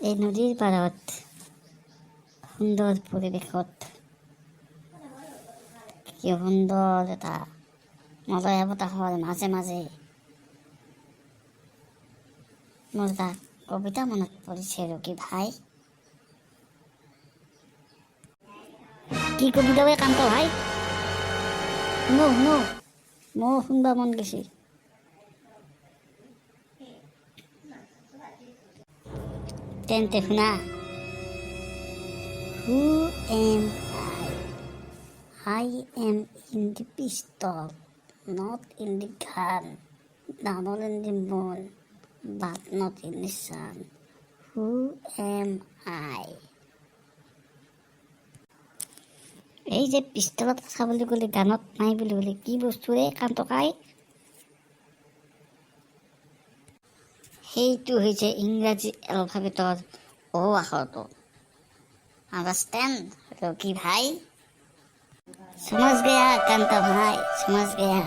এই নদীৰ পাৰত সুন্দৰ পৰিৱেশত কি সুন্দৰ এটা মলয়া বতাহৰ মাজে মাজে মোৰ এটা কবিতা মনত পৰিছে ৰকি ভাই। কি কবিতা বে কান্ত ভাই? শুনো শুনো, মোৰ শুনবা মন গৈছে। তেন্তে শুনা। Who am I? I am in the pistol, not in the gun, not in the moon, but not in the sun. Who am I? এই যে পিষ্টলত আছে বুলি ক'লে, গানত নাই বুলি ক'লে, কি বস্তুৰে কান্তকাই? সেইটো হৈছে ইংৰাজী এলফাবেটৰ অ আখৰটো। আন্ডাৰষ্টেণ্ড ৰকি ভাই? समझ गया कांता भाई, समझ गया।